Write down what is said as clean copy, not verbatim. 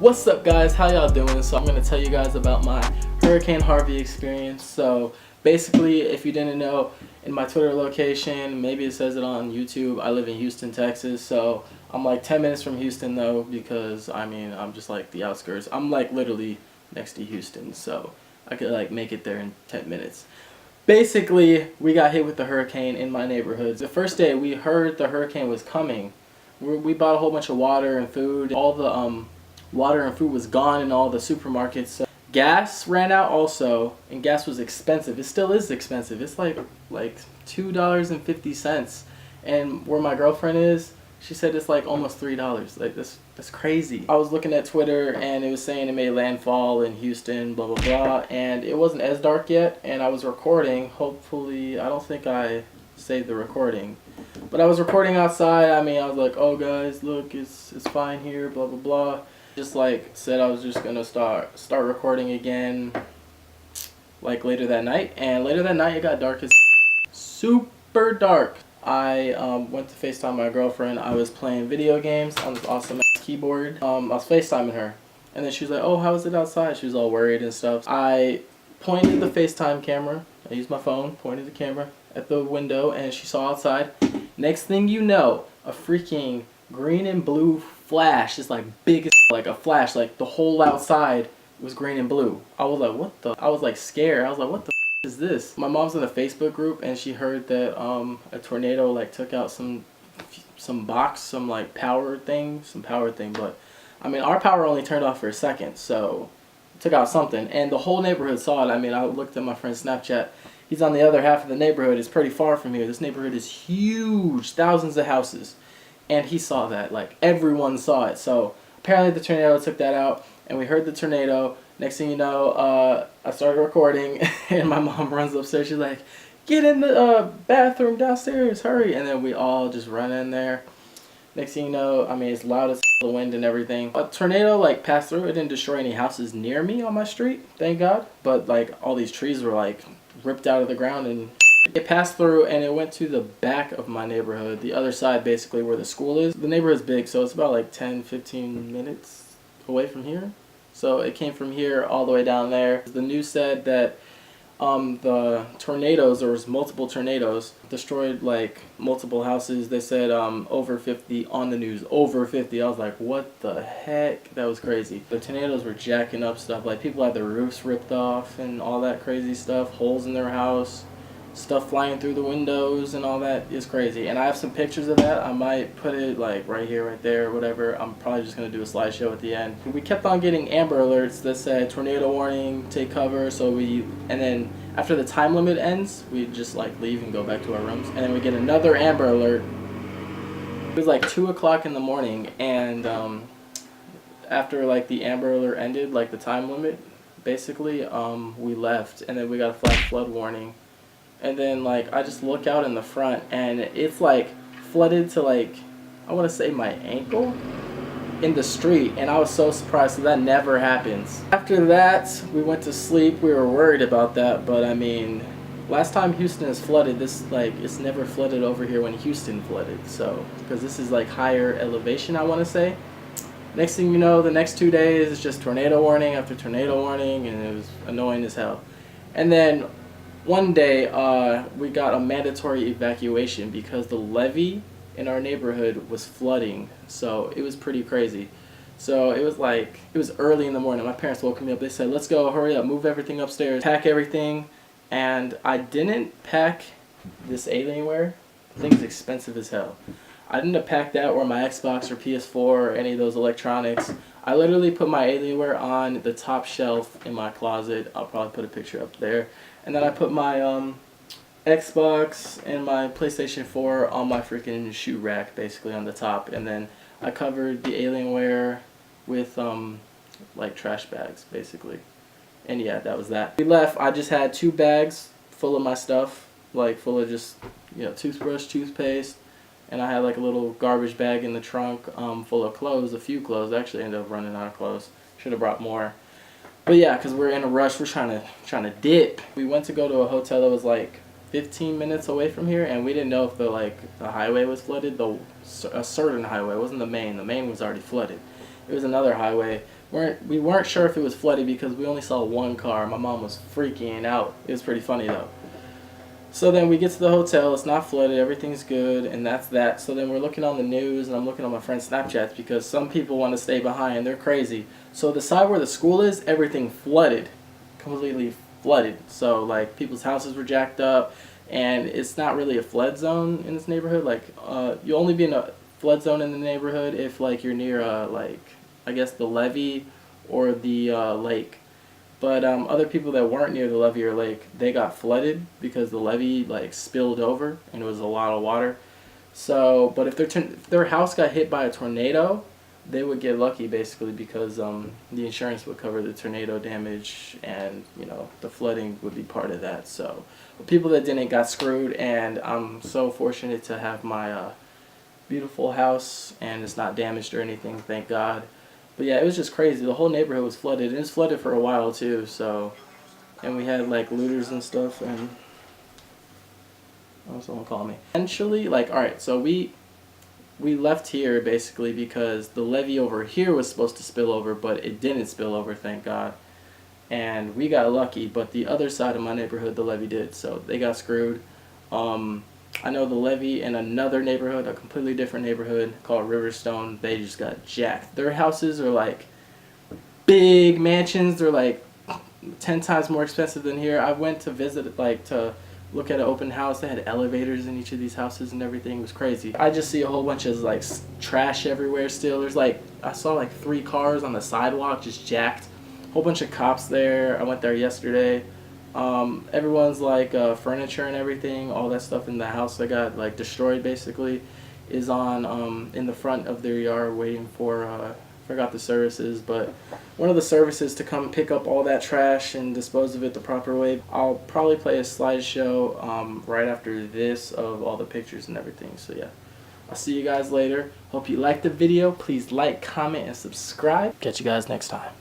What's up guys, how y'all doing? So I'm going to tell you guys about my Hurricane Harvey experience. So basically, if you didn't know, in my Twitter location, maybe it says it on YouTube, I live in Houston, Texas. So I'm like 10 minutes from Houston though, because I'm just like the outskirts. I'm like literally next to Houston, so I could like make it there in 10 minutes. Basically, we got hit with the hurricane in my neighborhood. The first day we heard the hurricane was coming, we bought a whole bunch of water and food. All the water and food was gone in all the supermarkets. So gas ran out also, and gas was expensive. It still is expensive. It's like $2.50. And where my girlfriend is, she said it's like almost $3. Like that's crazy. I was looking at Twitter and it was saying it made landfall in Houston, blah blah blah, and it wasn't as dark yet, and I was recording. Hopefully, I don't think I saved the recording, but I was recording outside. I was like, oh guys, look, it's fine here, blah blah blah. Just like said, I was just gonna start recording again like later that night, and later that night it got dark as super dark. I went to FaceTime my girlfriend. I was playing video games on this awesome ass keyboard. I was FaceTiming her, and then she was like, oh, how is it outside? She was all worried and stuff. I pointed the FaceTime camera, I used my phone, pointed the camera at the window, and she saw outside. Next thing you know, a freaking green and blue flash, is like big as like a flash, like the whole outside was green and blue. I was like, what the? I was like scared. I was like, what the is this? My mom's in a Facebook group, and she heard that a tornado like took out some box, some power thing, but our power only turned off for a second, so it took out something, and the whole neighborhood saw it. I looked at my friend's Snapchat. He's on the other half of the neighborhood. It's pretty far from here. This neighborhood is huge, thousands of houses, and he saw that. Like, everyone saw it. So apparently the tornado took that out, and we heard the tornado. Next thing you know, I started recording, and my mom runs upstairs. She's like, get in the bathroom downstairs, hurry. And then we all just run in there. Next thing you know, it's loud as the wind and everything. A tornado passed through. It didn't destroy any houses near me on my street, thank God. But all these trees were ripped out of the ground, and it passed through, and it went to the back of my neighborhood, the other side basically where the school is. The neighborhood's big, so it's about 10-15 minutes away from here. So it came from here all the way down there. The news said that the tornadoes, there was multiple tornadoes, destroyed multiple houses. They said over 50 on the news, over 50. I was like, what the heck? That was crazy. The tornadoes were jacking up stuff. People had their roofs ripped off and all that crazy stuff, holes in their house, stuff flying through the windows and all that. Is crazy. And I have some pictures of that. I might put it right here, right there, whatever. I'm probably just going to do a slideshow at the end. We kept on getting Amber Alerts that said tornado warning, take cover. And then after the time limit ends, we just leave and go back to our rooms. And then we get another Amber Alert. It was 2 o'clock in the morning, and after the Amber Alert ended, the time limit, basically, we left, and then we got a flash flood warning. And then I just look out in the front, and it's flooded to I want to say my ankle in the street, and I was so surprised. So that never happens. After that, we went to sleep. We were worried about that, but last time Houston is flooded, this it's never flooded over here when Houston flooded. So because this is higher elevation, I want to say. Next thing you know, the next 2 days is just tornado warning after tornado warning, and it was annoying as hell. And then one day, we got a mandatory evacuation because the levee in our neighborhood was flooding. So it was pretty crazy. So it was early in the morning. My parents woke me up. They said, let's go, hurry up, move everything upstairs, pack everything. And I didn't pack this Alienware. The thing's expensive as hell. I didn't pack that or my Xbox or PS4 or any of those electronics. I literally put my Alienware on the top shelf in my closet. I'll probably put a picture up there. And then I put my Xbox and my PlayStation 4 on my freaking shoe rack, basically on the top. And then I covered the Alienware with trash bags, basically. And yeah, that was that. We left. I just had 2 bags full of my stuff, full of just toothbrush, toothpaste, and I had a little garbage bag in the trunk full of clothes, a few clothes. I actually ended up running out of clothes. Should have brought more. But yeah, because we're in a rush, we're trying to dip. We went to go to a hotel that was 15 minutes away from here, and we didn't know if the highway was flooded. A certain highway, it wasn't the main. The main was already flooded. It was another highway, we weren't sure if it was flooded because we only saw one car. My mom was freaking out. It was pretty funny though. So then we get to the hotel, it's not flooded, everything's good, and that's that. So then we're looking on the news, and I'm looking on my friend's Snapchats because some people want to stay behind, they're crazy. So the side where the school is, everything flooded, completely flooded. So like people's houses were jacked up, and it's not really a flood zone in this neighborhood. Like you only be in a flood zone in the neighborhood if like you're near like I guess the levee or the lake. But other people that weren't near the levee or lake, they got flooded because the levee like spilled over and it was a lot of water. So, but if their house got hit by a tornado, they would get lucky basically because the insurance would cover the tornado damage and you know the flooding would be part of that. So, the people that didn't got screwed, and I'm so fortunate to have my beautiful house and it's not damaged or anything, thank God. But yeah, it was just crazy. The whole neighborhood was flooded. And it was flooded for a while too. So, and we had like looters and stuff. And oh, someone called me. Eventually, like, all right, so we left here basically because the levee over here was supposed to spill over, but it didn't spill over, thank God. And we got lucky, but the other side of my neighborhood, the levee did. So they got screwed. I know the levee in another neighborhood, a completely different neighborhood called Riverstone, they just got jacked. Their houses are like big mansions. They're like 10 times more expensive than here. I went to visit, like to look at an open house. They had elevators in each of these houses and everything. It was crazy. I just see a whole bunch of like trash everywhere still. There's like, I saw like 3 cars on the sidewalk just jacked. A whole bunch of cops there. I went there yesterday. Everyone's like furniture and everything, all that stuff in the house that got like destroyed basically is on in the front of their yard waiting for forgot the services, but one of the services to come pick up all that trash and dispose of it the proper way. I'll probably play a slideshow right after this of all the pictures and everything. So yeah, I'll see you guys later. Hope you liked the video. Please like, comment, and subscribe. Catch you guys next time.